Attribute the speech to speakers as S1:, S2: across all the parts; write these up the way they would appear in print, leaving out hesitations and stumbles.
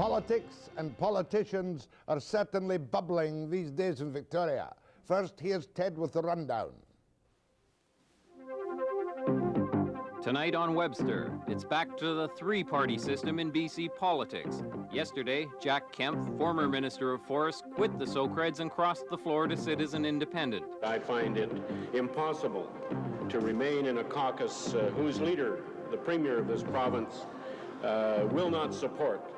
S1: Politics and politicians are certainly bubbling these days in Victoria. First, here's Ted with the rundown.
S2: Tonight on Webster, it's back to the three-party system in BC politics. Yesterday, Jack Kempf, former Minister of Forests, quit the SoCreds and crossed the floor to sit as an independent.
S3: I find it impossible to remain in a caucus whose leader, the Premier of this province, will not support,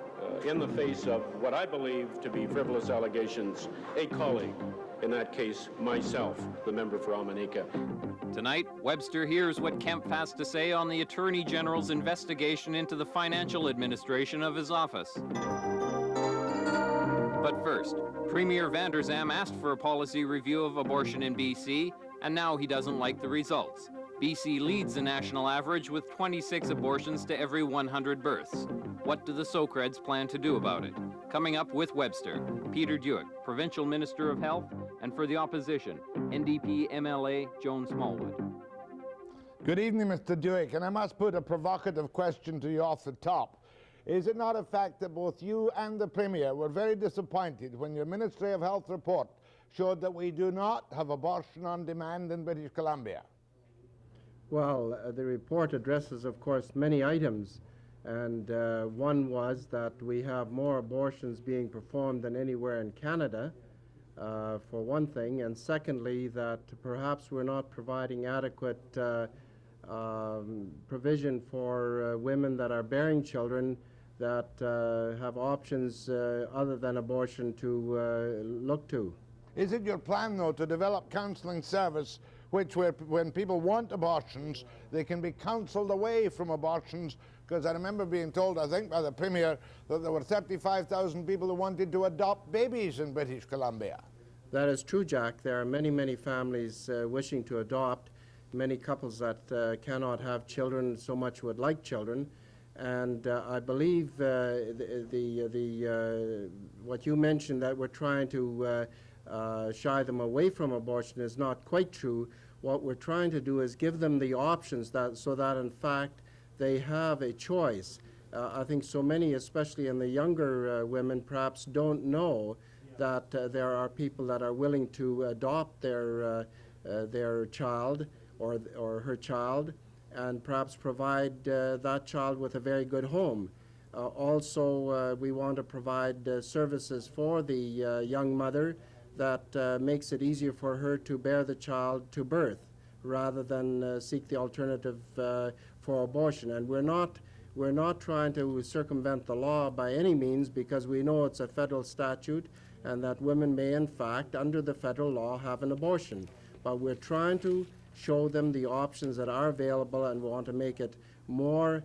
S3: in the face of what I believe to be frivolous allegations, a colleague, in that case, myself, the member for Omineca.
S2: Tonight, Webster hears what Kempf has to say on the Attorney General's investigation into the financial administration of his office. But first, Premier Vander Zalm asked for a policy review of abortion in BC, and now he doesn't like the results. BC leads the national average with 26 abortions to every 100 births. What do the SoCreds plan to do about it? Coming up with Webster, Peter Dueck, Provincial Minister of Health, and for the opposition, NDP MLA Joan Smallwood.
S1: Good evening, Mr. Dueck, and I must put a provocative question to you off the top. Is it not a fact that both you and the Premier were very disappointed when your Ministry of Health report showed that we do not have abortion on demand in British Columbia?
S4: Well, the report addresses, of course, many items, and one was that we have more abortions being performed than anywhere in Canada, for one thing, and secondly, that perhaps we're not providing adequate provision for women that are bearing children that have options other than abortion to look to.
S1: Is it your plan, though, to develop counselling service which, when people want abortions, they can be counselled away from abortions? Because I remember being told, I think by the Premier, that there were 35,000 people who wanted to adopt babies in British Columbia.
S4: That is true, Jack. There are many, many families wishing to adopt, many couples that cannot have children, so much would like children. And I believe what you mentioned, that we're trying to shy them away from abortion, is not quite true. What we're trying to do is give them the options so that in fact they have a choice. I think so many, especially in the younger women, perhaps don't know that there are people that are willing to adopt their child or her child, and perhaps provide that child with a very good home. Also, we want to provide services for the young mother that makes it easier for her to bear the child to birth, rather than seek the alternative for abortion. And we're not trying to circumvent the law by any means, because we know it's a federal statute and that women may in fact, under the federal law, have an abortion. But we're trying to show them the options that are available, and we want to make it more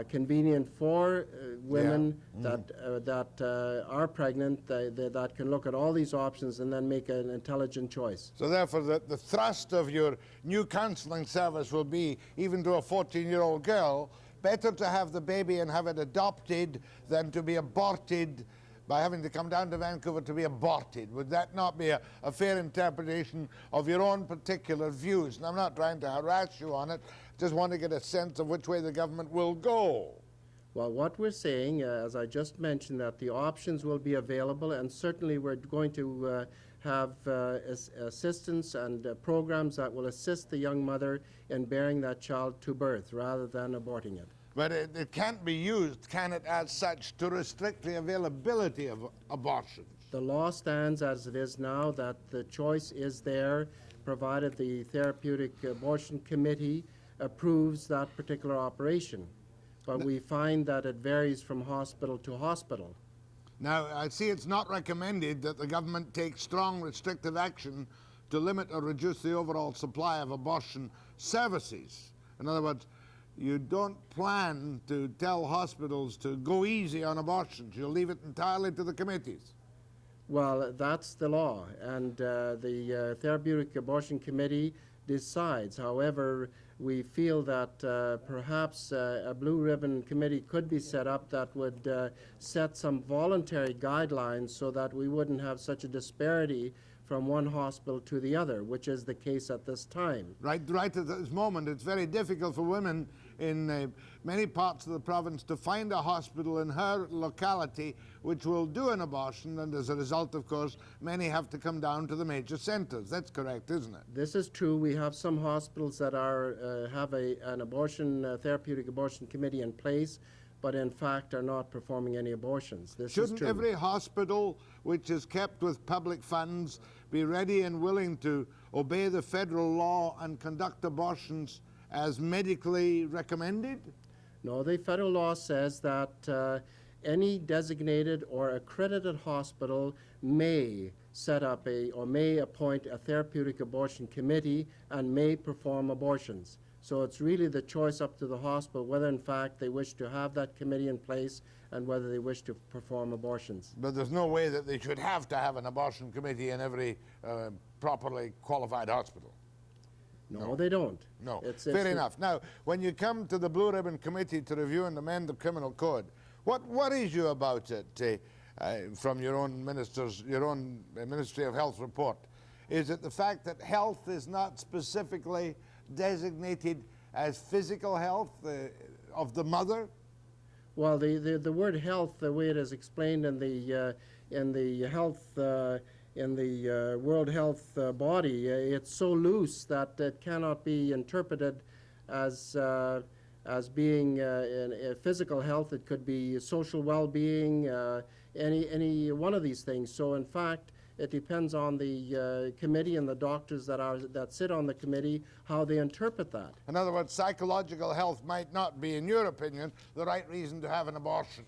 S4: convenient for women that are pregnant, that can look at all these options and then make an intelligent choice.
S1: So therefore the thrust of your new counselling service will be, even to a 14-year-old girl, better to have the baby and have it adopted than to be aborted by having to come down to Vancouver to be aborted. Would that not be a fair interpretation of your own particular views? And I'm not trying to harass you on it, just want to get a sense of which way the government will go.
S4: Well, what we're saying, as I just mentioned, that the options will be available, and certainly we're going to have assistance and programs that will assist the young mother in bearing that child to birth rather than aborting it.
S1: But it can't be used, can it, as such, to restrict the availability of abortions?
S4: The law stands as it is now, that the choice is there, provided the Therapeutic Abortion Committee approves that particular operation. But we find that it varies from hospital to hospital.
S1: Now, I see it's not recommended that the government take strong restrictive action to limit or reduce the overall supply of abortion services. In other words, you don't plan to tell hospitals to go easy on abortions. You'll leave it entirely to the committees.
S4: Well, that's the law, and the Therapeutic Abortion Committee decides. However, we feel that perhaps a blue ribbon committee could be set up that would set some voluntary guidelines so that we wouldn't have such a disparity from one hospital to the other, which is the case at this time.
S1: Right at this moment, it's very difficult for women in many parts of the province to find a hospital in her locality which will do an abortion, and as a result, of course, many have to come down to the major centres. That's correct, isn't it?
S4: This is true. We have some hospitals that have an abortion, therapeutic abortion committee in place, but in fact are not performing any abortions. This is true.
S1: Shouldn't every hospital which is kept with public funds be ready and willing to obey the federal law and conduct abortions as medically recommended?
S4: No, the federal law says that any designated or accredited hospital may set up or may appoint a therapeutic abortion committee and may perform abortions. So it's really the choice up to the hospital whether in fact they wish to have that committee in place and whether they wish to perform abortions.
S1: But there's no way that they should have to have an abortion committee in every properly qualified hospital.
S4: No, they don't.
S1: No, fair enough. Now, when you come to the Blue Ribbon Committee to review and amend the criminal code, what worries you about it from your own Ministry of Health report? Is it the fact that health is not specifically designated as physical health of the mother?
S4: Well, the word health, the way it is explained in the World Health Body, it's so loose that it cannot be interpreted as being physical health. It could be social well-being, any one of these things. So, in fact, it depends on the committee and the doctors that sit on the committee how they interpret that.
S1: In other words, psychological health might not be, in your opinion, the right reason to have an abortion.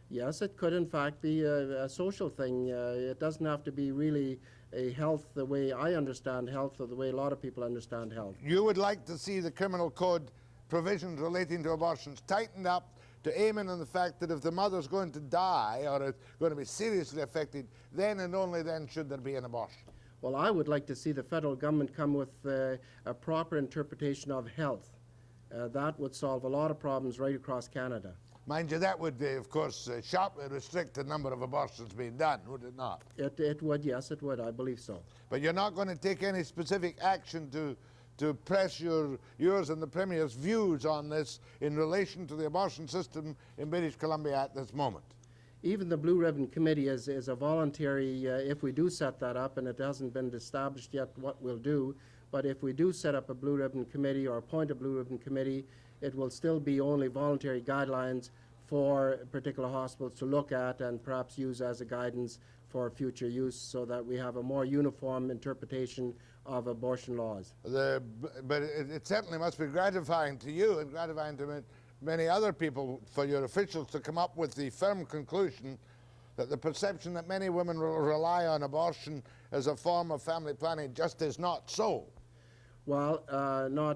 S4: Yes, it could in fact be a social thing. It doesn't have to be really a health the way I understand health or the way a lot of people understand health.
S1: You would like to see the criminal code provisions relating to abortions tightened up to aim in on the fact that if the mother's going to die or is going to be seriously affected, then and only then should there be an abortion.
S4: Well, I would like to see the federal government come with a proper interpretation of health. That would solve a lot of problems right across Canada.
S1: Mind you, that would, of course, sharply restrict the number of abortions being done, would it not?
S4: It would, yes, it would. I believe so.
S1: But you're not going to take any specific action to press yours and the Premier's views on this in relation to the abortion system in British Columbia at this moment?
S4: Even the Blue Ribbon Committee is a voluntary, if we do set that up, and it hasn't been established yet what we'll do, but if we do set up a Blue Ribbon Committee or appoint a Blue Ribbon Committee, it will still be only voluntary guidelines for particular hospitals to look at and perhaps use as a guidance for future use so that we have a more uniform interpretation of abortion laws.
S1: But it certainly must be gratifying to you and gratifying to many other people for your officials to come up with the firm conclusion that the perception that many women will rely on abortion as a form of family planning just is not so.
S4: Well,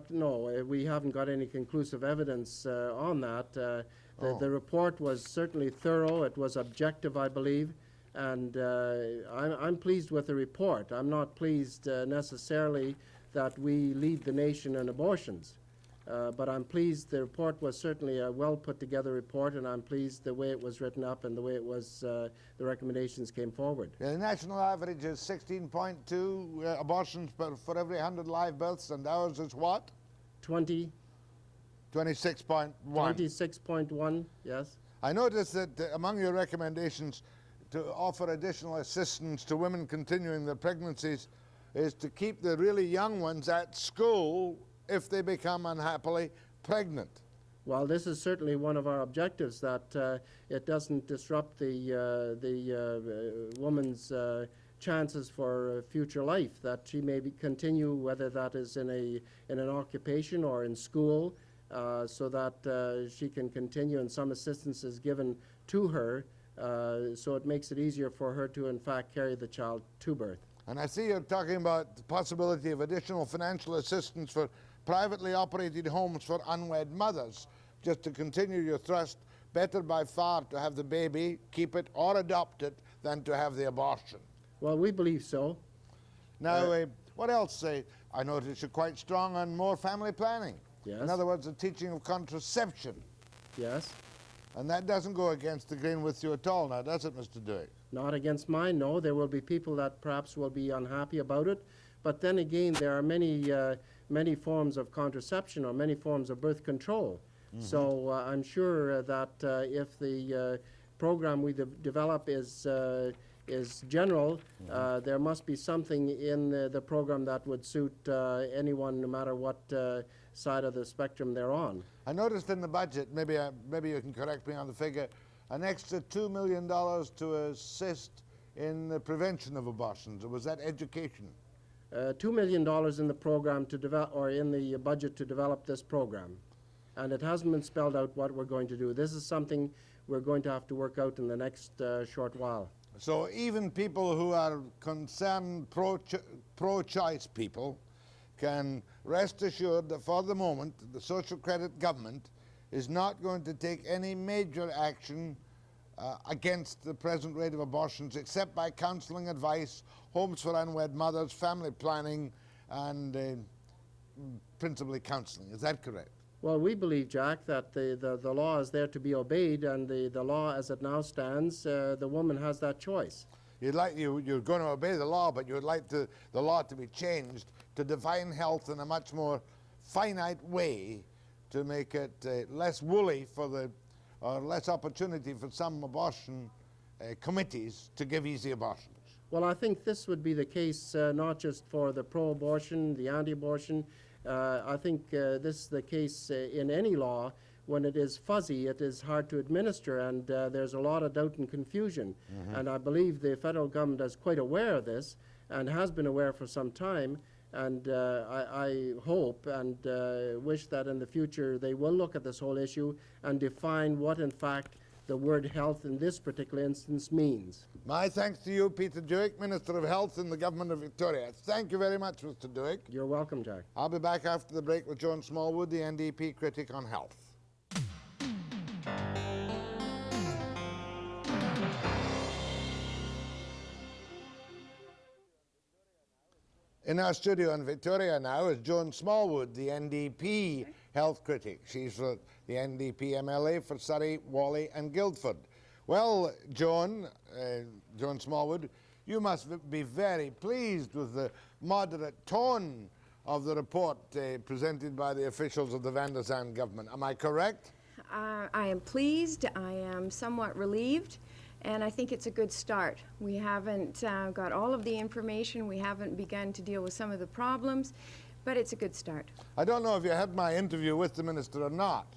S4: no, we haven't got any conclusive evidence on that. The report was certainly thorough. It was objective, I believe, and I'm pleased with the report. I'm not pleased necessarily that we lead the nation in abortions, but I'm pleased the report was certainly a well put together report, and I'm pleased the way it was written up and the way it was, the recommendations came forward.
S1: The national average is 16.2 abortions for every 100 live births, and ours is what?
S4: 26.1. 26.1, yes.
S1: I noticed that among your recommendations to offer additional assistance to women continuing their pregnancies is to keep the really young ones at school if they become unhappily pregnant.
S4: Well, this is certainly one of our objectives, that it doesn't disrupt the woman's chances for future life, that she may continue, whether that is in an occupation or in school, so that she can continue, and some assistance is given to her, so it makes it easier for her to, in fact, carry the child to birth.
S1: And I see you're talking about the possibility of additional financial assistance for privately operated homes for unwed mothers, just to continue your thrust. Better by far to have the baby, keep it, or adopt it, than to have the abortion.
S4: Well, we believe so.
S1: Now, what else? I notice you're quite strong on more family planning.
S4: Yes.
S1: In other words, the teaching of contraception.
S4: Yes.
S1: And that doesn't go against the grain with you at all now, does it, Mr. Dueck?
S4: Not against mine, no. There will be people that perhaps will be unhappy about it. But then again, there are many forms of contraception or many forms of birth control. So I'm sure that if the program we develop is general, there must be something in the program that would suit anyone, no matter what side of the spectrum they're on.
S1: I noticed in the budget, maybe you can correct me on the figure, an extra $2 million to assist in the prevention of abortions. Was that education?
S4: $2 million in the program to develop, or in the budget to develop this program. And it hasn't been spelled out what we're going to do. This is something we're going to have to work out in the next short while.
S1: So even people who are concerned pro-choice people can rest assured that for the moment the social credit government is not going to take any major action against the present rate of abortions, except by counselling, advice, homes for unwed mothers, family planning, and principally counselling. Is that correct?
S4: Well, we believe, Jack, that the law is there to be obeyed, and the law as it now stands, the woman has that choice.
S1: You're going to obey the law, but you would like the law to be changed to define health in a much more finite way, to make it less woolly or less opportunity for some abortion committees to give easy abortions.
S4: Well, I think this would be the case not just for the pro-abortion, the anti-abortion. I think this is the case in any law. When it is fuzzy, it is hard to administer, and there's a lot of doubt and confusion. And I believe the federal government is quite aware of this and has been aware for some time. And I hope and wish that in the future they will look at this whole issue and define what, in fact, the word health in this particular instance means.
S1: My thanks to you, Peter Dueck, Minister of Health in the Government of Victoria. Thank you very much, Mr. Dueck.
S4: You're welcome, Jack.
S1: I'll be back after the break with Joan Smallwood, the NDP critic on health. In our studio in Victoria now is Joan Smallwood, the NDP Health Critic. She's the NDP MLA for Surrey, Whalley and Guildford. Well, Joan Smallwood, you must be very pleased with the moderate tone of the report presented by the officials of the Vander Zalm government. Am I correct?
S5: I am pleased. I am somewhat relieved. And I think it's a good start. We haven't got all of the information. We haven't begun to deal with some of the problems, but it's a good start.
S1: I don't know if you had my interview with the minister or not,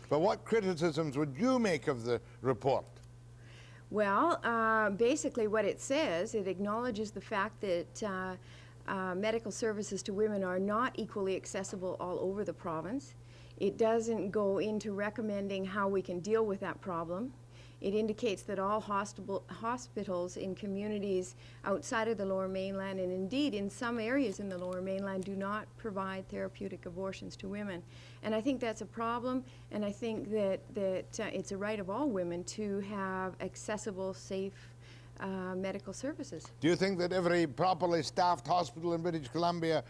S1: but what criticisms would you make of the report?
S5: Well, basically what it says, it acknowledges the fact that medical services to women are not equally accessible all over the province. It doesn't go into recommending how we can deal with that problem. It indicates that all hospitals in communities outside of the Lower Mainland, and indeed in some areas in the Lower Mainland, do not provide therapeutic abortions to women. And I think that's a problem, and I think that it's a right of all women to have accessible, safe medical services.
S1: Do you think that every properly staffed hospital in British Columbia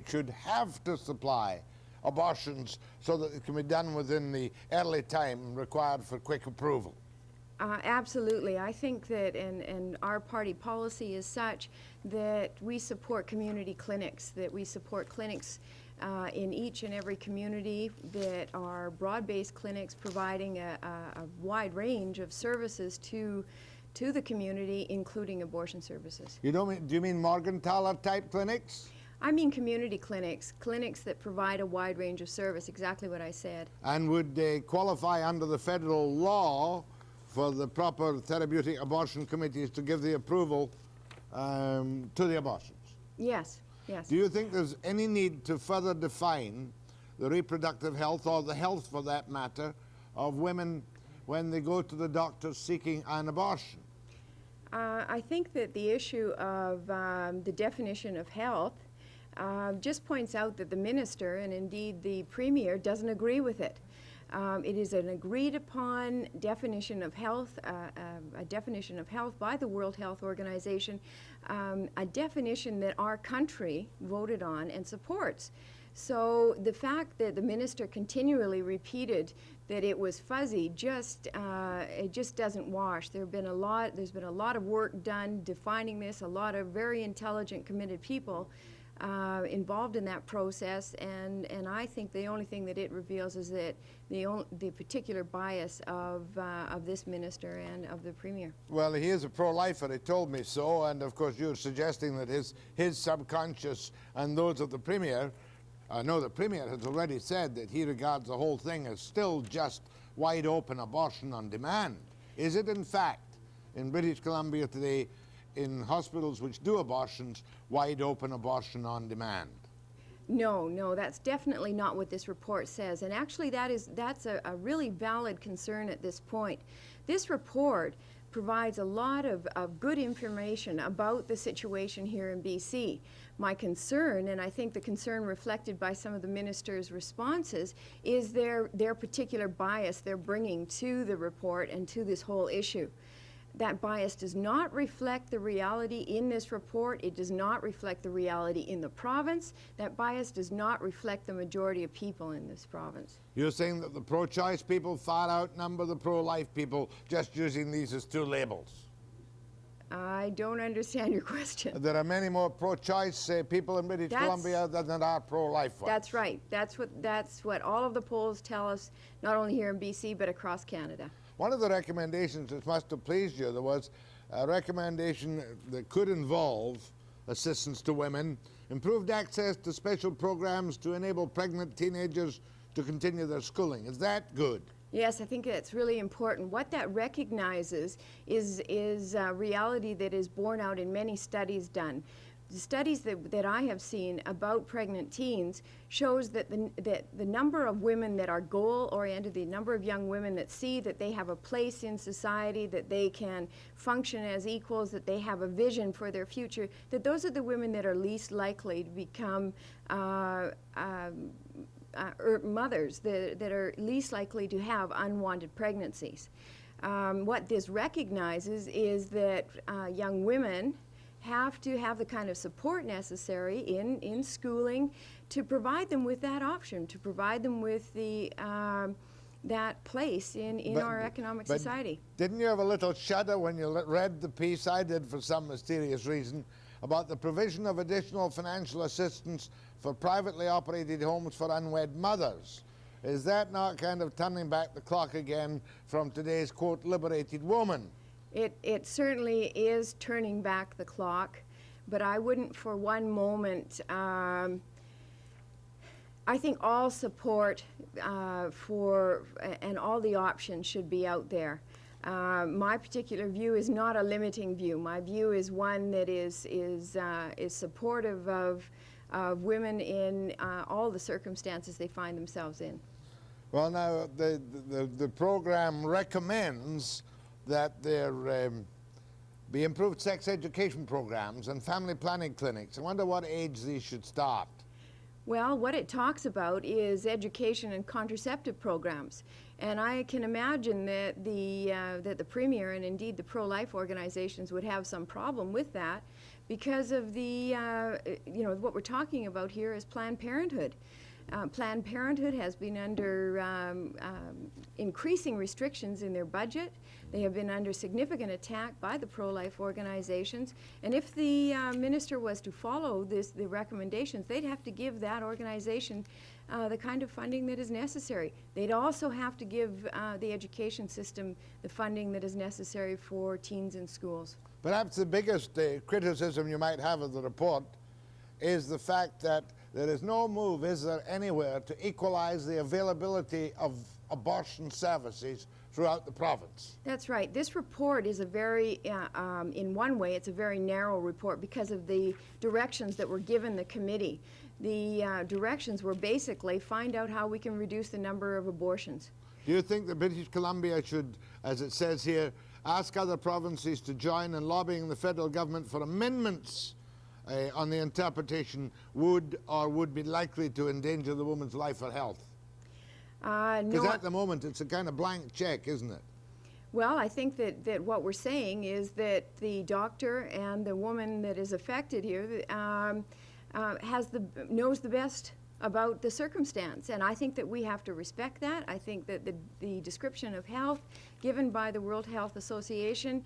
S1: should have to supply abortions so that it can be done within the early time required for quick approval?
S5: Absolutely. I think that, and our party policy is such that we support community clinics, that we support clinics in each and every community that are broad-based clinics providing a wide range of services to the community, including abortion services.
S1: Do you mean Morgentaler type clinics?
S5: I mean community clinics, clinics that provide a wide range of service, exactly what I said.
S1: And would they qualify under the federal law for the proper therapeutic abortion committees to give the approval to the abortions?
S5: Yes, yes.
S1: Do you think there's any need to further define the reproductive health, or the health for that matter, of women when they go to the doctor seeking an abortion?
S5: I think that the issue of the definition of health just points out that the minister, and indeed the premier, doesn't agree with it. It is an agreed upon definition of health, a definition of health by the World Health Organization, a definition that our country voted on and supports. So the fact that the minister continually repeated that it was fuzzy it just doesn't wash. There's been a lot of work done defining this, a lot of very intelligent, committed people involved in that process, and I think the only thing that it reveals is that the particular bias of this minister and of the Premier.
S1: Well, he is a pro-lifer, he told me so, and of course you're suggesting that his subconscious and those of the Premier, I know the Premier has already said that he regards the whole thing as still just wide open abortion on demand. Is it in fact, in British Columbia today, in hospitals which do abortions, wide open abortion on demand?
S5: No, that's definitely not what this report says. And actually that's a really valid concern at this point. This report provides a lot of good information about the situation here in BC. My concern, and I think the concern reflected by some of the minister's responses, is their particular bias they're bringing to the report and to this whole issue. That bias does not reflect the reality in this report. It does not reflect the reality in the province. That bias does not reflect the majority of people in this province.
S1: You're saying that the pro-choice people far outnumber the pro-life people, just using these as two labels?
S5: I don't understand your question.
S1: There are many more pro-choice people in British Columbia than there are pro-life ones.
S5: That's right. That's what all of the polls tell us, not only here in BC, but across Canada.
S1: One of the recommendations that must have pleased you, there was a recommendation that could involve assistance to women, improved access to special programs to enable pregnant teenagers to continue their schooling. Is that good?
S5: Yes, I think that's really important. What that recognizes is a reality that is borne out in many studies done. The studies that I have seen about pregnant teens shows that the number of women that are goal-oriented, the number of young women that see that they have a place in society, that they can function as equals, that they have a vision for their future, that those are the women that are least likely to become mothers, that are least likely to have unwanted pregnancies. What this recognizes is that young women have to have the kind of support necessary in schooling to provide them with that option, to provide them with the that place in our economic society.
S1: Didn't you have a little shudder when you read the piece, I did for some mysterious reason, about the provision of additional financial assistance for privately operated homes for unwed mothers? Is that not kind of turning back the clock again from today's, quote, liberated woman?
S5: It certainly is turning back the clock, but I wouldn't for one moment. I think all support and all the options should be out there. My particular view is not a limiting view. My view is one that is supportive of women in all the circumstances they find themselves in.
S1: Well, now the program recommends that there be improved sex education programs and family planning clinics. I wonder what age these should start.
S5: Well, what it talks about is education and contraceptive programs. And I can imagine that the Premier and indeed the pro-life organizations would have some problem with that because of the, what we're talking about here is Planned Parenthood. Planned Parenthood has been under increasing restrictions in their budget. They have been under significant attack by the pro-life organizations. And if the minister was to follow the recommendations, they'd have to give that organization the kind of funding that is necessary. They'd also have to give the education system the funding that is necessary for teens in schools.
S1: Perhaps the biggest criticism you might have of the report is the fact that there is no move, is there, anywhere to equalize the availability of abortion services throughout the province.
S5: That's right. This report is a very, in one way, it's a very narrow report because of the directions that were given the committee. The directions were basically find out how we can reduce the number of abortions.
S1: Do you think that British Columbia should, as it says here, ask other provinces to join in lobbying the federal government for amendments on the interpretation would or would be likely to endanger the woman's life or health? Because at the moment it's a kind of blank check, isn't it?
S5: Well, I think that what we're saying is that the doctor and the woman that is affected here knows the best about the circumstance. And I think that we have to respect that. I think that the description of health given by the World Health Association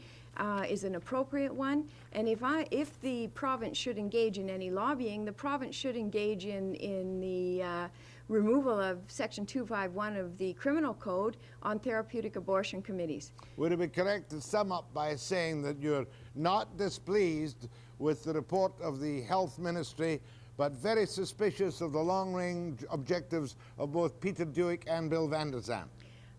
S5: is an appropriate one. And if the province should engage in any lobbying, the province should engage in the removal of Section 251 of the Criminal Code on therapeutic abortion committees.
S1: Would it be correct to sum up by saying that you're not displeased with the report of the Health Ministry, but very suspicious of the long-range objectives of both Peter Dueck and Bill Vander Zalm?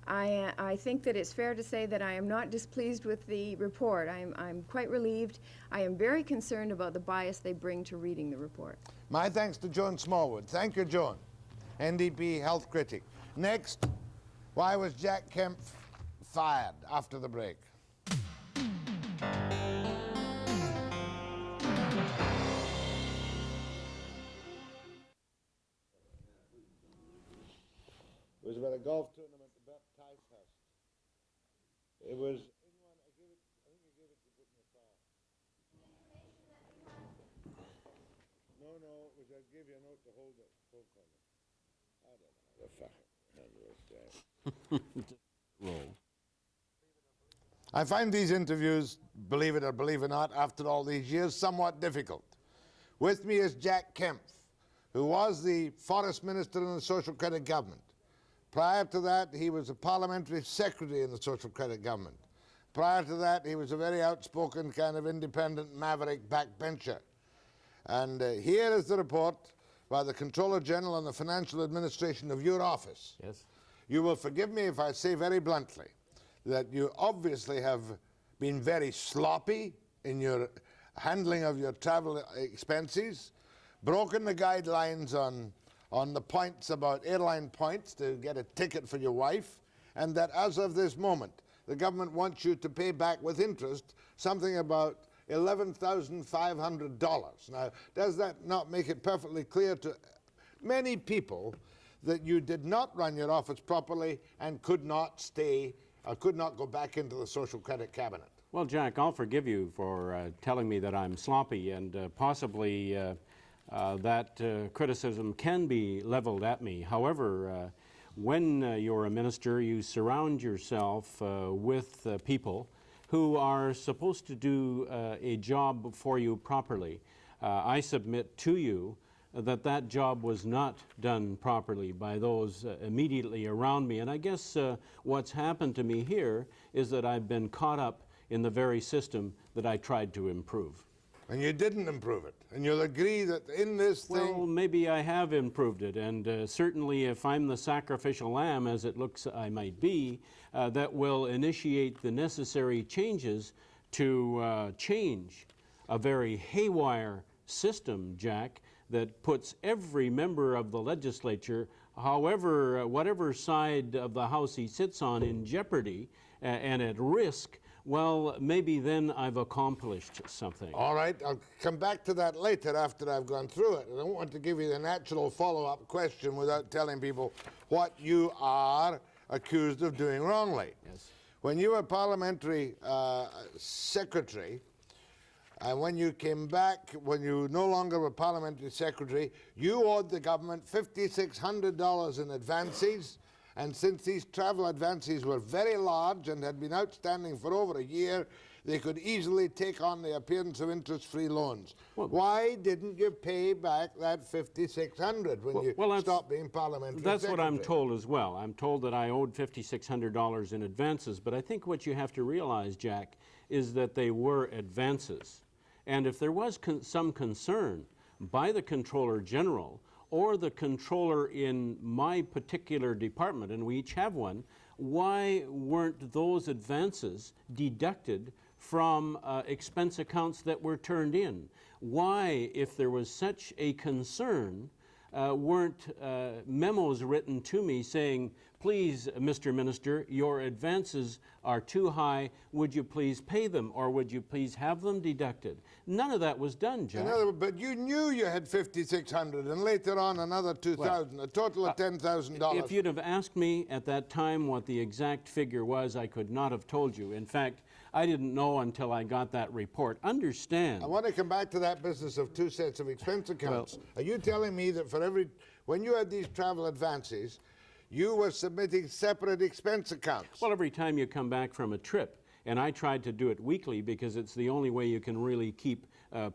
S5: I think that it's fair to say that I am not displeased with the report. I'm quite relieved. I am very concerned about the bias they bring to reading the report.
S1: My thanks to Joan Smallwood. Thank you, Joan. NDP Health Critic. Next, why was Jack Kempf fired? After the break. It was about a golf tournament about Ticehurst. It was anyone, I think I gave it to put in the file. No, it was I gave you a note to hold it. Hold on. I don't know. The fuck. I find these interviews, believe it or believe it not, after all these years, somewhat difficult. With me is Jack Kempf, who was the Forest Minister in the Social Credit government. Prior to that, he was a parliamentary secretary in the Social Credit government. Prior to that, he was a very outspoken kind of independent maverick backbencher. And here is the report by the Controller General on the financial administration of your office.
S6: Yes.
S1: You will forgive me if I say very bluntly that you obviously have been very sloppy in your handling of your travel expenses, broken the guidelines on the points about airline points to get a ticket for your wife, and that as of this moment, the government wants you to pay back with interest something about $11,500. Now, does that not make it perfectly clear to many people that you did not run your office properly and could not stay, or could not go back into the Social Credit cabinet?
S6: Well, Jack, I'll forgive you for telling me that I'm sloppy, and possibly that criticism can be leveled at me. However, when you're a minister, you surround yourself with people who are supposed to do a job for you properly. I submit to you that that job was not done properly by those immediately around me. And I guess what's happened to me here is that I've been caught up in the very system that I tried to improve.
S1: And you didn't improve it. And you'll agree that in this thing...
S6: Well, maybe I have improved it. And certainly if I'm the sacrificial lamb, as it looks I might be, that will initiate the necessary changes to change a very haywire system, Jack, that puts every member of the legislature, however, whatever side of the House he sits on, in jeopardy and at risk. Well, maybe then I've accomplished something.
S1: All right, I'll come back to that later after I've gone through it. I don't want to give you the natural follow-up question without telling people what you are accused of doing wrongly.
S6: Yes.
S1: When you were parliamentary secretary, and when you came back, when you no longer were parliamentary secretary, you owed the government $5,600 in advances. And since these travel advances were very large and had been outstanding for over a year, they could easily take on the appearance of interest-free loans. Well, why didn't you pay back that $5,600 when you stopped being parliamentary
S6: That's
S1: secretary?
S6: what I'm told as well. I'm told that I owed $5,600 in advances, but I think what you have to realize, Jack, is that they were advances. And if there was some concern by the Controller General or the controller in my particular department, and we each have one, why weren't those advances deducted from expense accounts that were turned in? Why, if there was such a concern, weren't memos written to me saying, please, Mr. Minister, your advances are too high, would you please pay them, or would you please have them deducted? None of that was done, Jack.
S1: But you knew you had $5,600 and later on another $2,000, a total of $10,000.
S6: If you'd have asked me at that time what the exact figure was, I could not have told you. In fact, I didn't know until I got that report. Understand.
S1: I want to come back to that business of two sets of expense accounts. Are you telling me that when you had these travel advances, you were submitting separate expense accounts?
S6: Well, every time you come back from a trip, and I tried to do it weekly because it's the only way you can really keep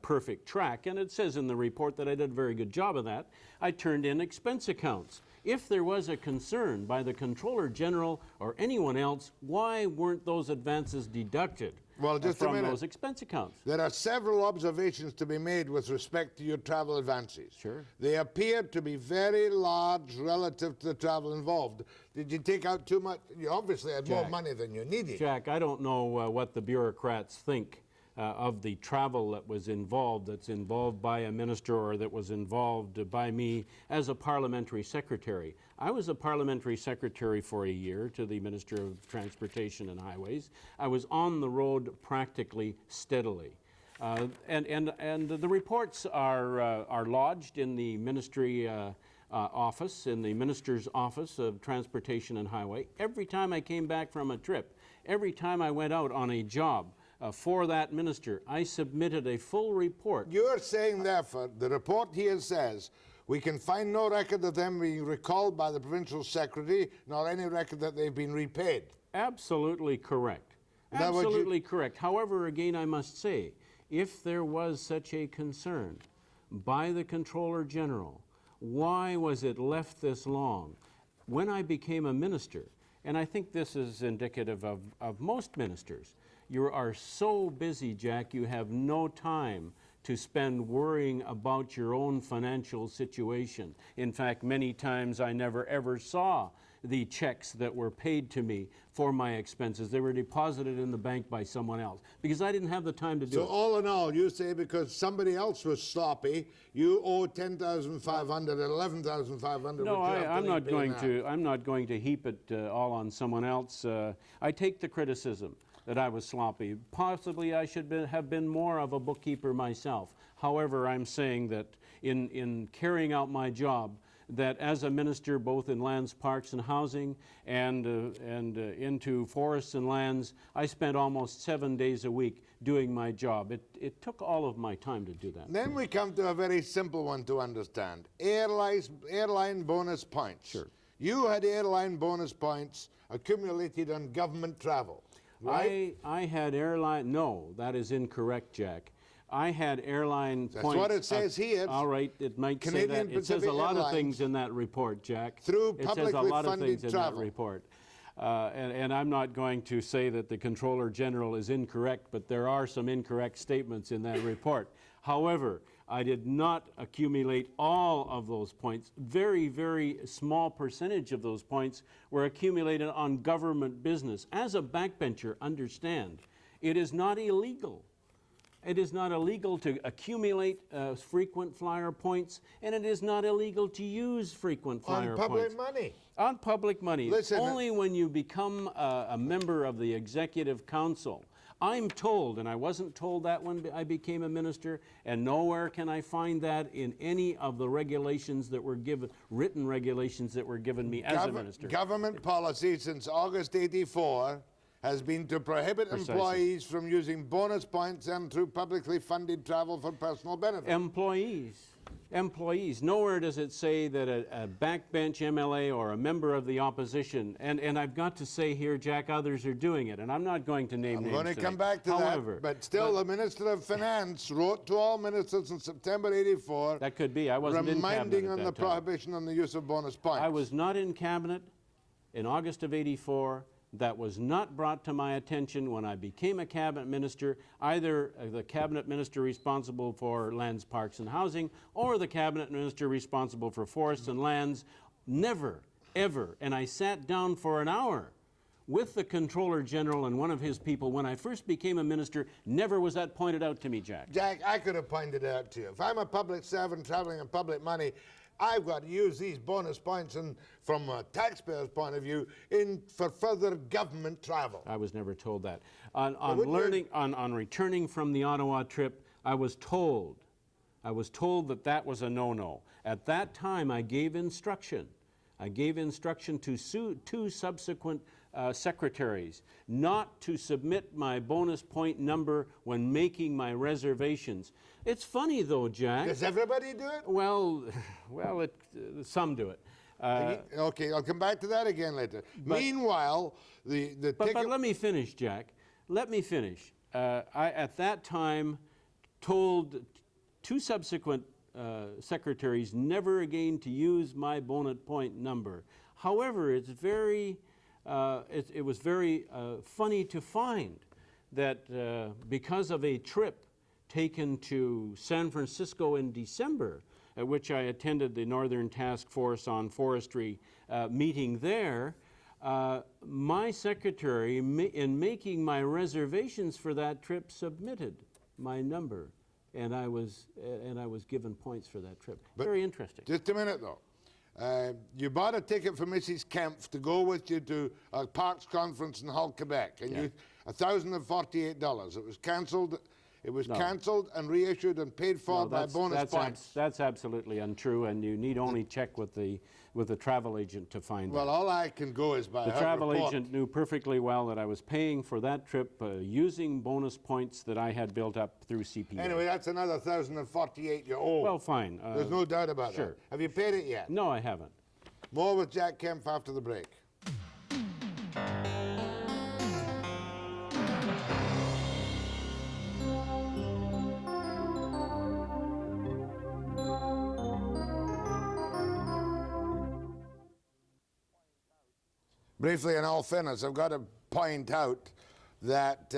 S6: perfect track, and it says in the report that I did a very good job of that, I turned in expense accounts. If there was a concern by the Comptroller General or anyone else, why weren't those advances deducted from those expense accounts?
S1: There are several observations to be made with respect to your travel advances.
S6: Sure.
S1: They appear to be very large relative to the travel involved. Did you take out too much? You obviously had more money than you needed.
S6: Jack, I don't know what the bureaucrats think of the travel that's involved by a minister or that was involved by me as a parliamentary secretary. I was a parliamentary secretary for a year to the Minister of Transportation and Highways. I was on the road practically steadily. And the reports are lodged in the ministry office, in the Minister's Office of Transportation and Highway. Every time I came back from a trip, every time I went out on a job, for that minister, I submitted a full report.
S1: You're saying, therefore, the report here says, we can find no record of them being recalled by the provincial secretary, nor any record that they've been repaid.
S6: Absolutely correct. Absolutely correct. However, again, I must say, if there was such a concern by the Comptroller General, why was it left this long? When I became a minister, and I think this is indicative of most ministers, you are so busy, Jack, you have no time to spend worrying about your own financial situation. In fact, many times I never ever saw the checks that were paid to me for my expenses. They were deposited in the bank by someone else because I didn't have the time to do it.
S1: So all in all, you say because somebody else was sloppy, you owe $10,500 and $11,500.
S6: No, I'm not going to heap it all on someone else. I take the criticism that I was sloppy. Possibly I should have been more of a bookkeeper myself. However, I'm saying that in carrying out my job, that as a minister both in lands, parks and housing and into forests and lands, I spent almost 7 days a week doing my job. It took all of my time to do that.
S1: Then we come to a very simple one to understand. Airline bonus points.
S6: Sure.
S1: You had airline bonus points accumulated on government travel. Right?
S6: I had airline, no, that is incorrect, Jack. I had airline points.
S1: That's what it says here.
S6: All right, it might
S1: Canadian
S6: say that. It says a lot of things in that report, Jack.
S1: Through
S6: it
S1: publicly
S6: says a lot
S1: funded
S6: of things
S1: travel.
S6: in that report. And I'm not going to say that the Comptroller General is incorrect, but there are some incorrect statements in that report. However, I did not accumulate all of those points. Very, very small percentage of those points were accumulated on government business. As a backbencher, understand, it is not illegal. It is not illegal to accumulate frequent flyer points, and it is not illegal to use frequent flyer points.
S1: On public money.
S6: On public money.
S1: Listen,
S6: only when you become a member of the Executive Council. I'm told, and I wasn't told that when I became a minister, and nowhere can I find that in any of the regulations that were given, written regulations that were given me as a minister.
S1: Government policy since August '84 has been to prohibit employees from using bonus points and through publicly funded travel for personal benefit.
S6: Employees. Nowhere does it say that a backbench MLA or a member of the opposition, and I've got to say here, Jack, others are doing it, and I'm not going to name names
S1: I'm going to
S6: today.
S1: come back to
S6: However,
S1: that, but still the Minister of Finance wrote to all ministers in September '84.
S6: That could be. I wasn't in cabinet
S1: reminding
S6: at
S1: on
S6: that
S1: the
S6: time.
S1: prohibition on the use of bonus points.
S6: I was not in cabinet in August of '84. That was not brought to my attention when I became a cabinet minister, either the cabinet minister responsible for lands, parks and housing, or the cabinet minister responsible for forests and lands. Never, ever. And I sat down for an hour with the Comptroller General and one of his people when I first became a minister. Never was that pointed out to me, Jack.
S1: Jack, I could have pointed it out to you. If I'm a public servant traveling on public money, I've got to use these bonus points and, from a taxpayer's point of view, for further government travel.
S6: I was never told that. On returning from the Ottawa trip, I was told that that was a no-no. At that time, I gave instruction. I gave instruction to two subsequent secretaries not to submit my bonus point number when making my reservations. It's funny though, Jack.
S1: Does everybody do it?
S6: Well, some do it.
S1: Okay, I'll come back to that again later. Meanwhile, the
S6: But let me finish, Jack. Let me finish. I, at that time, told two subsequent secretaries never again to use my bonus point number. However, it's very, it was very funny to find that because of a trip taken to San Francisco in December, at which I attended the Northern Task Force on Forestry meeting there, my secretary, in making my reservations for that trip, submitted my number, and I was given points for that trip.
S1: But
S6: very interesting.
S1: Just a minute, though. You bought a ticket for Mrs. Kempf to go with you to a Parks conference in Hull, Quebec, and you $1,048. It was cancelled. It was cancelled and reissued and paid for by bonus points.
S6: That's absolutely untrue, and you need only check with the travel agent to find out.
S1: Well, all I can go is by
S6: the travel agent knew perfectly well that I was paying for that trip using bonus points that I had built up through CPA.
S1: Anyway, that's another $1,048 you owe.
S6: Well, fine.
S1: There's no doubt about that. Have you paid it yet?
S6: No, I haven't.
S1: More with Jack Kempf after the break. Briefly, in all fairness, I've got to point out that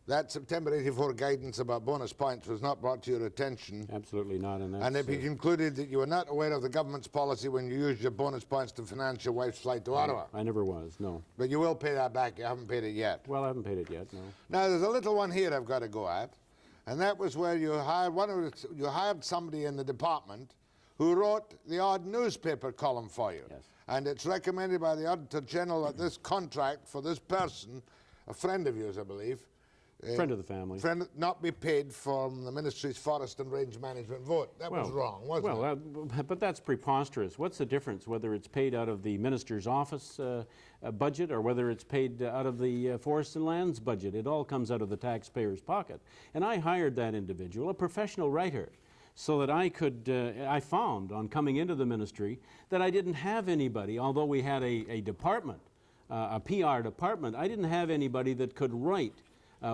S1: that September '84 guidance about bonus points was not brought to your attention.
S6: Absolutely not.
S1: And if you concluded that you were not aware of the government's policy when you used your bonus points to finance your wife's flight to Ottawa.
S6: I never was, no.
S1: But you will pay that back. You haven't paid it yet.
S6: Well, I haven't paid it yet, no.
S1: Now, there's a little one here I've got to go at, and that was where you hired somebody in the department who wrote the odd newspaper column for you.
S6: Yes.
S1: And it's recommended by the Auditor General that this contract for this person, a friend of yours, I believe,
S6: friend of the family,
S1: not be paid from the Ministry's Forest and Range Management vote. That was wrong, wasn't it?
S6: But that's preposterous. What's the difference whether it's paid out of the Minister's office budget or whether it's paid out of the Forests and Lands budget? It all comes out of the taxpayer's pocket. And I hired that individual, a professional writer, so that I could, I found on coming into the ministry that I didn't have anybody, although we had a department, a PR department, I didn't have anybody that could write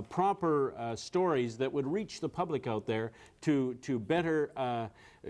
S6: proper stories that would reach the public out there to better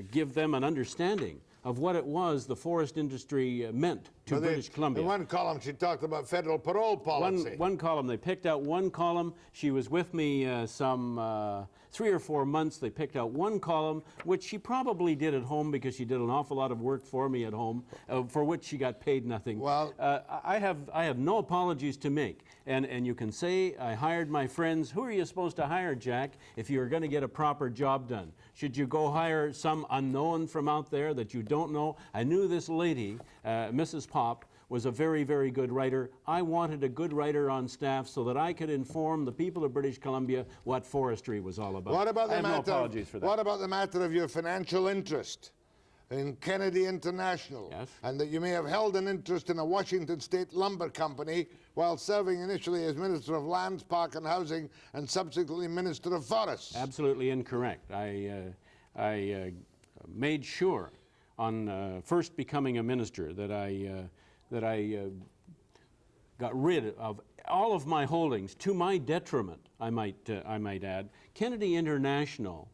S6: give them an understanding of what it was the forest industry meant to British Columbia.
S1: In one column, she talked about federal parole policy.
S6: One column, they picked out one column. She was with me some 3 or 4 months. They picked out one column, which she probably did at home because she did an awful lot of work for me at home, for which she got paid nothing.
S1: Well,
S6: I have no apologies to make. And you can say, I hired my friends. Who are you supposed to hire, Jack, if you're going to get a proper job done? Should you go hire some unknown from out there that you don't know? I knew this lady, Mrs. Pop, was a very, very good writer. I wanted a good writer on staff so that I could inform the people of British Columbia what forestry was all about.
S1: What about
S6: I have no apologies for that.
S1: What about the matter of your financial interest in Kennedy International?
S6: Yes.
S1: And that you may have held an interest in a Washington State lumber company while serving initially as Minister of Lands, Park and Housing and subsequently Minister of Forests.
S6: Absolutely incorrect. I made sure on first becoming a minister that I got rid of all of my holdings, to my detriment, I might add. Kennedy International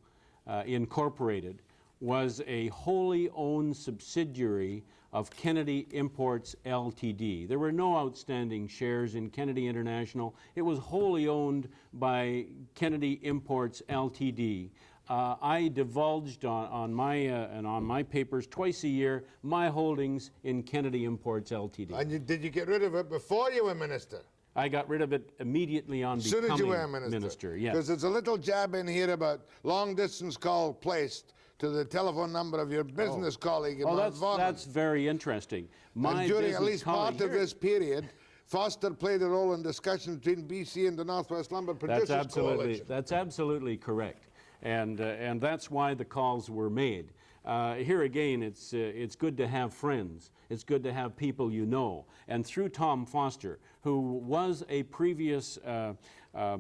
S6: Incorporated was a wholly owned subsidiary of Kennedy Imports Ltd. There were no outstanding shares in Kennedy International. It was wholly owned by Kennedy Imports Ltd. I divulged on my papers twice a year my holdings in Kennedy Imports Ltd.
S1: And did you get rid of it before you were minister?
S6: I got rid of it immediately on becoming
S1: minister. As soon as you were minister?
S6: Yes.
S1: Because there's a little jab in here about long-distance call placed to the telephone number of your business colleague in Mount Vernon.
S6: That's very interesting.
S1: And during at least part of this period, Foster played a role in discussions between BC and the Northwest Lumber Producers Coalition.
S6: That's absolutely correct. And that's why the calls were made. Here again, it's good to have friends. It's good to have people you know. And through Tom Foster, who was a previous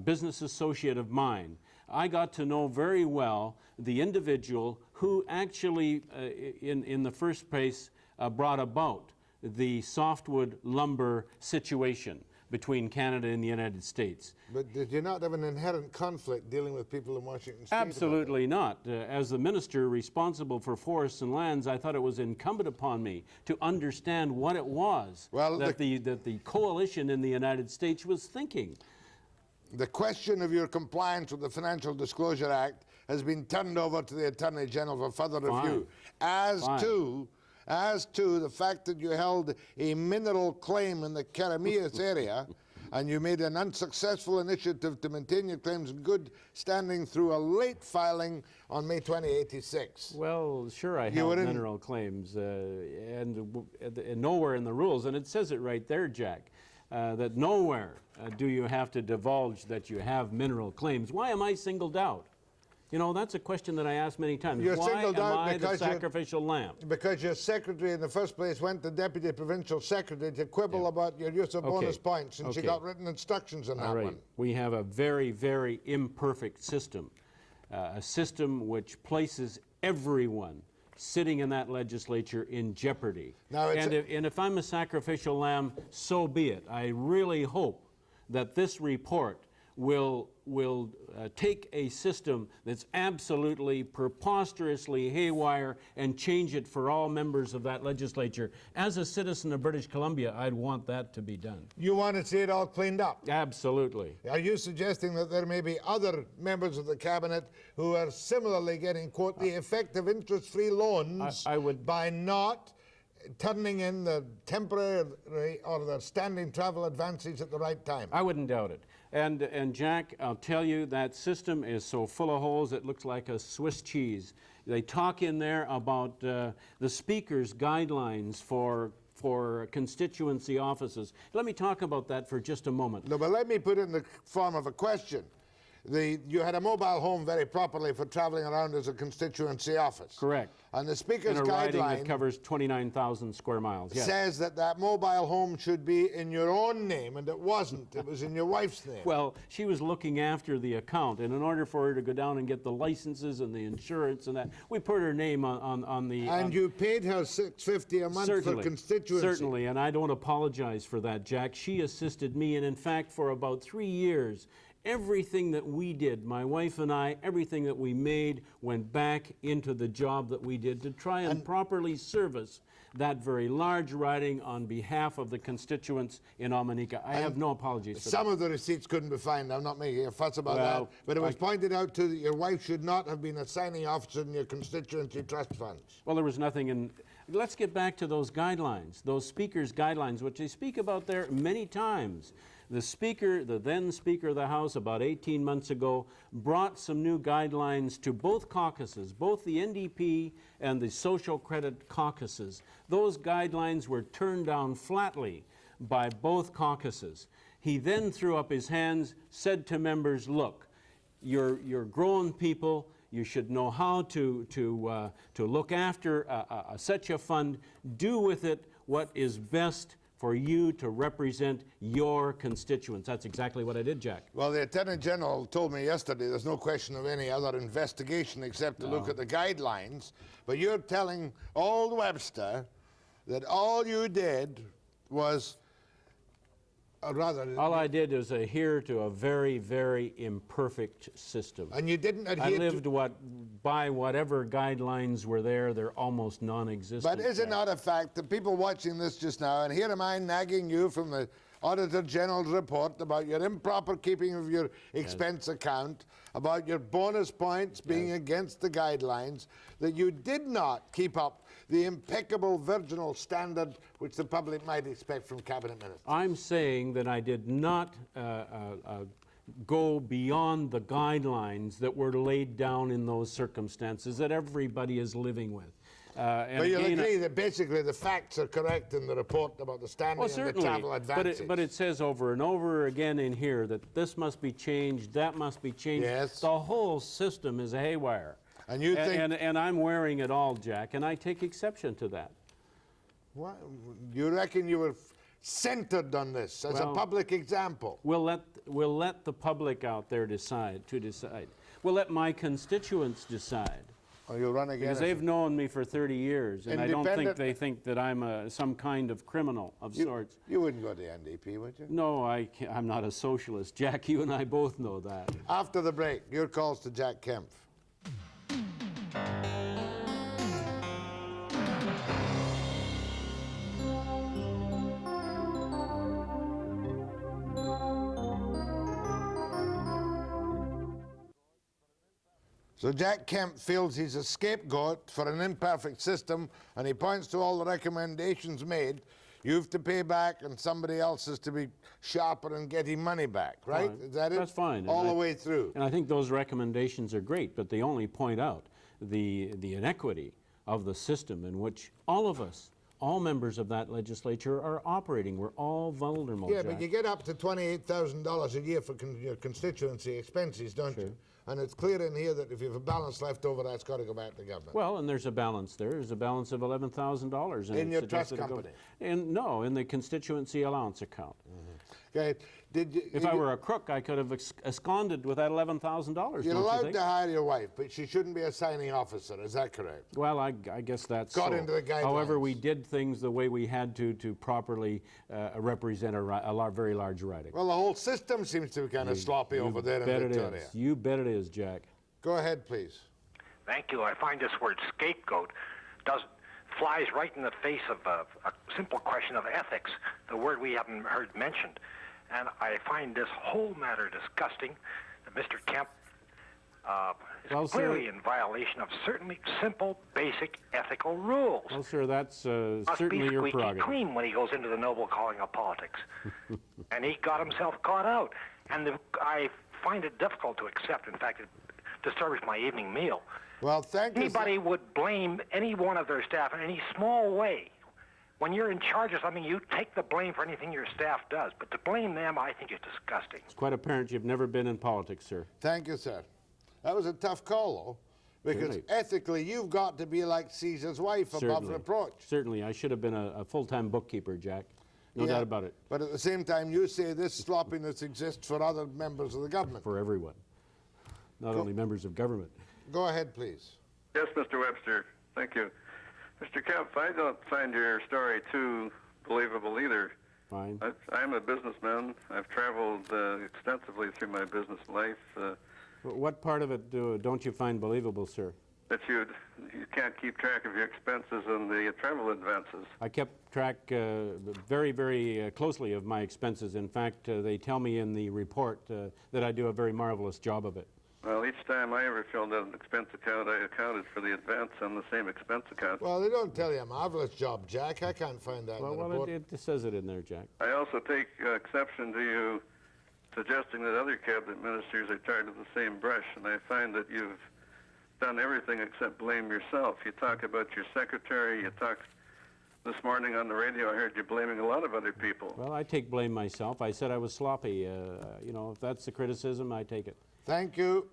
S6: business associate of mine, I got to know very well the individual who actually, in the first place, brought about the softwood lumber situation between Canada and the United States.
S1: But did you not have an inherent conflict dealing with people in Washington State?
S6: Absolutely not. As the minister responsible for forests and lands, I thought it was incumbent upon me to understand what it was that the coalition in the United States was thinking.
S1: The question of your compliance with the Financial Disclosure Act has been turned over to the Attorney General for further review, as to the fact that you held a mineral claim in the Karameas area and you made an unsuccessful initiative to maintain your claims in good standing through a late filing on May 2086.
S6: Well, sure, I have mineral claims, and nowhere in the rules, and it says it right there, Jack, that nowhere do you have to divulge that you have mineral claims. Why am I singled out? You know, that's a question that I ask many times.
S1: You're
S6: Why
S1: singled
S6: am
S1: out
S6: I
S1: because
S6: the sacrificial lamb?
S1: Because your secretary in the first place went to deputy provincial secretary to quibble about your use of bonus points, and she got written instructions on that one.
S6: We have a very, very imperfect system, a system which places everyone sitting in that legislature in jeopardy. Now and if I'm a sacrificial lamb, so be it. I really hope that this report will take a system that's absolutely preposterously haywire and change it for all members of that legislature. As a citizen of British Columbia, I'd want that to be done.
S1: You want to see it all cleaned up?
S6: Absolutely.
S1: Are you suggesting that there may be other members of the cabinet who are similarly getting, quote, the effective interest-free loans by not turning in the temporary or the standing travel advances at the right time?
S6: I wouldn't doubt it. And Jack, I'll tell you, that system is so full of holes it looks like a Swiss cheese. They talk in there about the Speaker's guidelines for constituency offices. Let me talk about that for just a moment.
S1: No, but let me put it in the form of a question. You had a mobile home very properly for traveling around as a constituency office.
S6: Correct.
S1: And the Speaker's
S6: in a riding
S1: guideline
S6: that covers 29,000 square miles. Yes.
S1: Says that mobile home should be in your own name, and it wasn't. It was in your wife's name.
S6: Well, she was looking after the account, and in order for her to go down and get the licenses and the insurance and that, we put her name on the...
S1: And you paid her $650 a month for constituency.
S6: Certainly, and I don't apologize for that, Jack. She assisted me, and in fact, for about 3 years, everything that we did, my wife and I, everything that we made went back into the job that we did to try and properly service that very large riding on behalf of the constituents in Omineca. I have no apologies for that.
S1: Some of the receipts couldn't be found. I'm not making a fuss about that. But it was pointed out too that your wife should not have been a signing officer in your constituency trust funds.
S6: Well, there was nothing in... Let's get back to those guidelines, those Speaker's guidelines, which they speak about there many times. The Speaker, the then Speaker of the House, about 18 months ago, brought some new guidelines to both caucuses, both the NDP and the Social Credit caucuses. Those guidelines were turned down flatly by both caucuses. He then threw up his hands, said to members, look, you're grown people, you should know how to look after such a fund, do with it what is best for you to represent your constituents. That's exactly what I did, Jack.
S1: Well, the Attorney General told me yesterday there's no question of any other investigation except to look at the guidelines. But you're telling old Webster that all you did was,
S6: all I did was adhere to a very, very imperfect system.
S1: And you didn't adhere
S6: I lived by whatever guidelines were there. They're almost non-existent.
S1: But is it not a fact that people watching this just now, and here am I nagging you from the Auditor General's report about your improper keeping of your expense account, about your bonus points being against the guidelines, that you did not keep up the impeccable virginal standard which the public might expect from cabinet ministers?
S6: I'm saying that I did not go beyond the guidelines that were laid down in those circumstances that everybody is living with.
S1: But you'll agree that basically the facts are correct in the report about the standing and the travel advances.
S6: But it says over and over again in here that this must be changed, that must be changed.
S1: Yes.
S6: The whole system is haywire.
S1: And you think...
S6: And I'm wearing it all, Jack, and I take exception to that.
S1: What? You reckon you were centered on this as a public example?
S6: We'll let the public out there decide. We'll let my constituents decide.
S1: Or you'll run again?
S6: Because they've known me for 30 years, and I don't think they think that I'm some kind of criminal of sorts.
S1: You wouldn't go to the NDP, would you?
S6: No, I'm not a socialist. Jack, you and I both know that.
S1: After the break, your calls to Jack Kempf. So Jack Kempf feels he's a scapegoat for an imperfect system, and he points to all the recommendations made. You have to pay back, and somebody else is to be sharper and getting money back, right?
S6: Fine.
S1: Is that it?
S6: That's fine.
S1: All the way through.
S6: And I think those recommendations are great, but they only point out the inequity of the system in which all of us, all members of that legislature, are operating. We're all vulnerable,
S1: Yeah,
S6: Jack.
S1: but you get up to $28,000 a year for your constituency expenses, don't you? And it's clear in here that if you have a balance left over, that's got to go back to government.
S6: Well, and there's a balance there. There's a balance of $11,000.
S1: In your trust company?
S6: No, in the constituency allowance account.
S1: Okay.
S6: If I were a crook, I could have absconded with that $11,000.
S1: You're allowed to hire your wife, but she shouldn't be a signing officer. Is that correct?
S6: Well, I guess that's
S1: got into the guidelines.
S6: However, we did things the way we had to properly represent a very large riding.
S1: Well, the whole system seems to be kind of sloppy over there in Victoria.
S6: You bet it is, Jack.
S1: Go ahead, please.
S7: Thank you. I find this word scapegoat flies right in the face of a simple question of ethics, the word we haven't heard mentioned. And I find this whole matter disgusting. Mr. Kempf is clearly in violation of certainly simple, basic ethical rules.
S6: Well, sir, that's certainly your prerogative.
S7: Must be squeaky clean when he goes into the noble calling of politics. And he got himself caught out. And I find it difficult to accept. In fact, it disturbs my evening meal.
S1: Well, thank you.
S7: Anybody would blame any one of their staff in any small way. When you're in charge of something, you take the blame for anything your staff does. But to blame them, I think is disgusting.
S6: It's quite apparent you've never been in politics, sir.
S1: Thank you, sir. That was a tough call, though, because ethically, you've got to be like Caesar's wife, above reproach.
S6: Certainly. I should have been a full-time bookkeeper, Jack. No doubt about it.
S1: But at the same time, you say this sloppiness exists for other members of the government.
S6: For everyone, not only members of government.
S1: Go ahead, please.
S8: Yes, Mr. Webster. Thank you. Mr. Kempf, I don't find your story too believable either.
S6: Fine.
S8: I'm a businessman. I've traveled extensively through my business life.
S6: What part of it don't you find believable, sir?
S8: That you can't keep track of your expenses and the travel advances.
S6: I kept track very, very closely of my expenses. In fact, they tell me in the report that I do a very marvelous job of it.
S8: Well, each time I ever filled out an expense account, I accounted for the advance on the same expense account.
S1: Well, they don't tell you a marvelous job, Jack. I can't find that in the report.
S6: Well, it says it in there, Jack.
S8: I also take exception to you suggesting that other cabinet ministers are tired of the same brush, and I find that you've done everything except blame yourself. You talk about your secretary, you talk this morning on the radio, I heard you blaming a lot of other people.
S6: Well, I take blame myself. I said I was sloppy. If that's the criticism, I take it.
S1: Thank you.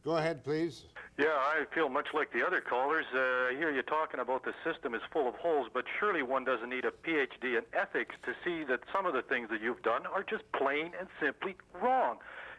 S1: Go ahead, please.
S9: Yeah, I feel much like the other callers. I hear you talking about the system is full of holes, but surely one doesn't need a PhD in ethics to see that some of the things that you've done are just plain and simply wrong.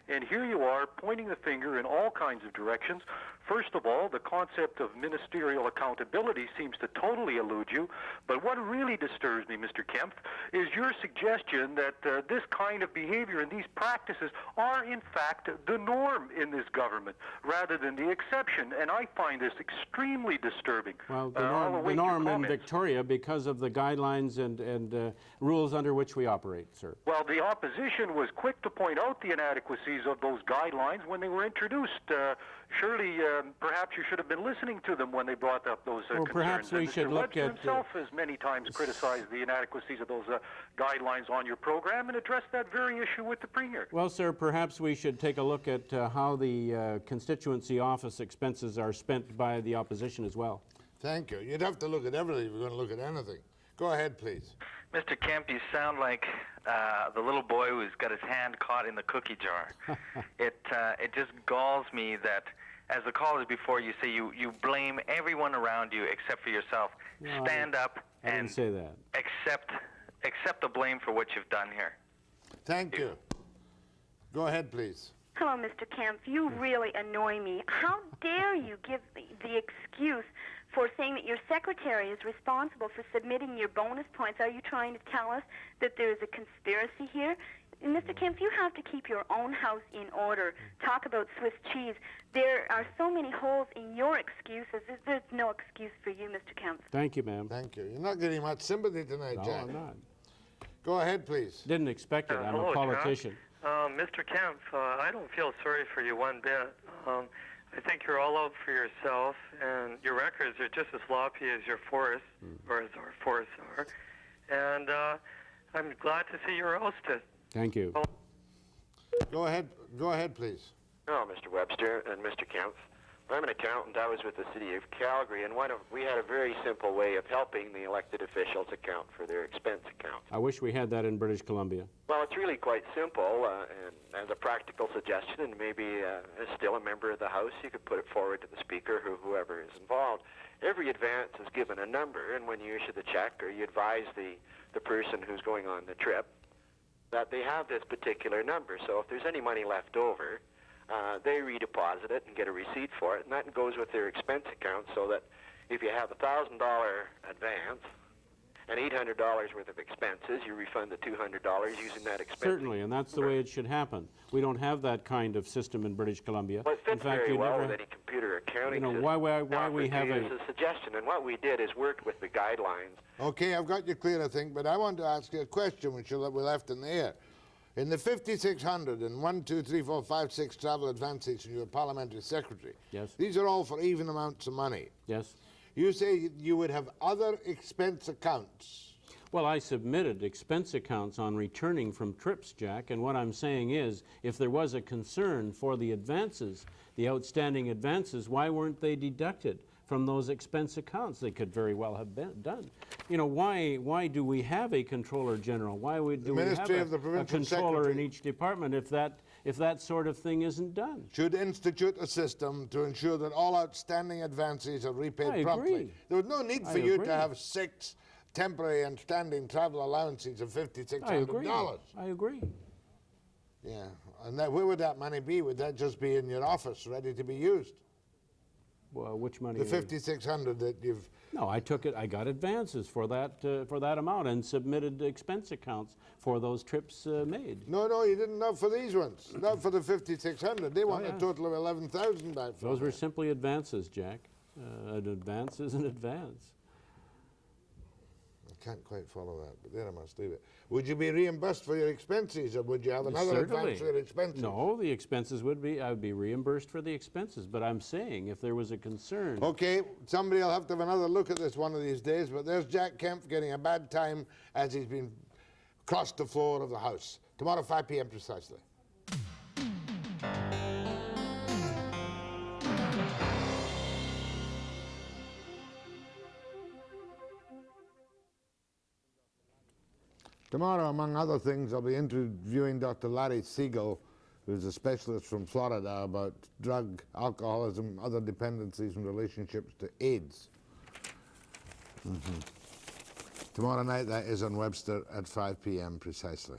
S9: And here you are pointing the finger in all kinds of directions. First of all, the concept of ministerial accountability seems to totally elude you. But what really disturbs me, Mr. Kempf, is your suggestion that this kind of behavior and these practices are, in fact, the norm in this government rather than the exception. And I find this extremely disturbing.
S6: Well, the norm in Victoria because of the guidelines and rules under which we operate, sir.
S9: Well, the opposition was quick to point out the inadequacies of those guidelines when they were introduced. Surely, perhaps you should have been listening to them when they brought up those concerns.
S6: Perhaps we should look
S9: Webster
S6: at...
S9: himself has many times criticized the inadequacies of those guidelines on your program and addressed that very issue with the Premier.
S6: Well, sir, perhaps we should take a look at how the constituency office expenses are spent by the opposition as well.
S1: Thank you. You'd have to look at everything if you're going to look at anything. Go ahead, please.
S10: Mr. Kempf, you sound like the little boy who's got his hand caught in the cookie jar. It just galls me that as the callers before you say, you blame everyone around you except for yourself.
S6: No,
S10: Stand up
S6: I
S10: and
S6: didn't say that.
S10: accept the blame for what you've done here.
S1: Thank you. Go ahead, please.
S11: Hello, Mr. Kempf. You really annoy me. How dare you give the excuse for saying that your secretary is responsible for submitting your bonus points? Are you trying to tell us that there is a conspiracy here? Mr. Kempf, you have to keep your own house in order. Talk about Swiss cheese. There are so many holes in your excuses. There's no excuse for you, Mr. Kempf.
S6: Thank you, ma'am.
S1: Thank you. You're not getting much sympathy tonight,
S6: No,
S1: Jack.
S6: I'm not.
S1: Go ahead, please.
S6: Didn't expect it. I'm
S12: hello,
S6: a politician.
S12: Jack. Mr. Kempf, I don't feel sorry for you one bit. I think you're all out for yourself, and your records are just as sloppy as your forests, or as our forests are. And I'm glad to see you're ousted.
S6: Thank you.
S1: Go ahead, please.
S13: Oh, Mr. Webster and Mr. Kempf. I'm an accountant. I was with the city of Calgary, and we had a very simple way of helping the elected officials account for their expense accounts.
S6: I wish we had that in British Columbia.
S13: Well, it's really quite simple, and as a practical suggestion, and maybe as still a member of the House, you could put it forward to the Speaker or whoever is involved. Every advance is given a number, and when you issue the check or you advise the person who's going on the trip that they have this particular number. So if there's any money left over, they redeposit it and get a receipt for it, and that goes with their expense account, so that if you have a $1,000 advance and $800 worth of expenses, you refund the $200 using that expense.
S6: Certainly, and that's the way it should happen. We don't have that kind of system in British Columbia.
S13: Well, it fits
S6: in fact,
S13: very
S6: you
S13: well
S6: never,
S13: with any computer accounting
S6: you know,
S13: system.
S6: why we have
S13: It's a suggestion, and what we did is worked with the guidelines.
S1: Okay, I've got you clear, I think, but I want to ask you a question which we left in the air. In the 5,600 and 1, 2, 3, 4, 5, 6 travel advances from your parliamentary secretary,
S6: Yes.
S1: these are all for even amounts of money.
S6: Yes.
S1: You say you would have other expense accounts.
S6: Well, I submitted expense accounts on returning from trips, Jack, and what I'm saying is, if there was a concern for the advances, the outstanding advances, why weren't they deducted from those expense accounts? They could very well have been done. You know, why do we have a controller general? Why do we have a controller in each department if that sort of thing isn't done?
S1: Should institute a system to ensure that all outstanding advances are repaid promptly. There was no need for you to have 6 temporary and standing travel allowances of $5,600.
S6: I agree.
S1: Yeah, and where would that money be? Would that just be in your office, ready to be used?
S6: Well, which money?
S1: The 5,600 that you've.
S6: No, I took it. I got advances for that amount and submitted expense accounts for those trips made.
S1: No, you didn't. Not for these ones. Not for the 5,600. They want a total of 11,000 back.
S6: Those were simply advances, Jack. An advance is an advance.
S1: I can't quite follow that, but there I must leave it. Would you be reimbursed for your expenses, or would you have another advance for your expenses?
S6: No, the expenses would be, I would be reimbursed for the expenses, but I'm saying if there was a concern.
S1: Okay, somebody will have to have another look at this one of these days, but there's Jack Kempf getting a bad time as he's been crossed the floor of the House. Tomorrow, 5 p.m. precisely. Tomorrow, among other things, I'll be interviewing Dr. Larry Siegel, who's a specialist from Florida about drug, alcoholism, other dependencies and relationships to AIDS. Tomorrow night, that is on Webster at 5 p.m. precisely.